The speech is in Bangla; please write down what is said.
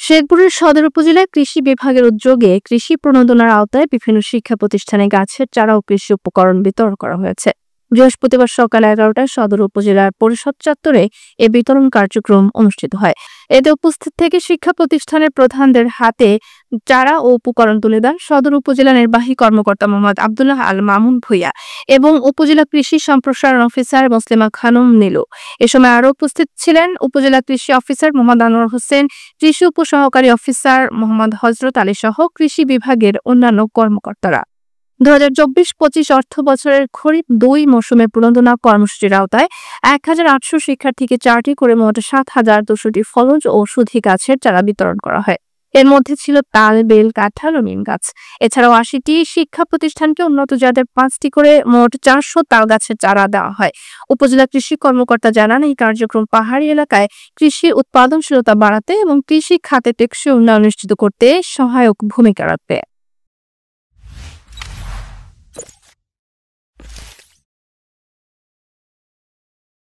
শেরপুরের সদর উপজেলায় কৃষি বিভাগের উদ্যোগে কৃষি প্রণোদনার আওতায় বিভিন্ন শিক্ষা প্রতিষ্ঠানে গাছের চারা ও কৃষি উপকরণ বিতরণ করা হয়েছে। বৃহস্পতিবার সকাল 11টায় সদর উপজেলার পরিষদ চত্বরে এ বিতরণ কার্যক্রম অনুষ্ঠিত হয়। এতে উপস্থিত থেকে শিক্ষা প্রতিষ্ঠানের প্রধানদের হাতে চারা ও উপকরণ তুলে দেন সদর উপজেলা নির্বাহী কর্মকর্তা মোহাম্মদ আব্দুল্লাহ আল মামুন ভূঁইয়া এবং উপজেলা কৃষি সম্প্রসারণ অফিসার মুসলিমা খানম নীলু। এ সময় আরও উপস্থিত ছিলেন উপজেলা কৃষি অফিসার মোহাম্মদ আনোয়ার হোসেন, কৃষি উপসহকারী অফিসার মোহাম্মদ হযরত আলী সহ কৃষি বিভাগের অন্যান্য কর্মকর্তারা। 2024-25 অর্থ বছরের খরিফ 2 মৌসুমে প্রণোদনা কর্মসূচির আওতায় 1800 শিক্ষার্থীকে 4টি করে মোট 7200টি ফলজ ও সুধী গাছের চারা বিতরণ করা হয়। এর মধ্যে ছিল তাল, বেল, কাঁঠাল ও নিম গাছ। এছাড়াও 80টি শিক্ষা প্রতিষ্ঠানকে উন্নত জাতের 5টি করে মোট 400 তাল গাছের চারা দেওয়া হয়। উপজেলা কৃষি কর্মকর্তা জানান, এই কার্যক্রম পাহাড়ি এলাকায় কৃষির উৎপাদনশীলতা বাড়াতে এবং কৃষি খাতে টেকসই উন্নয়ন নিশ্চিত করতে সহায়ক ভূমিকা রাখবে।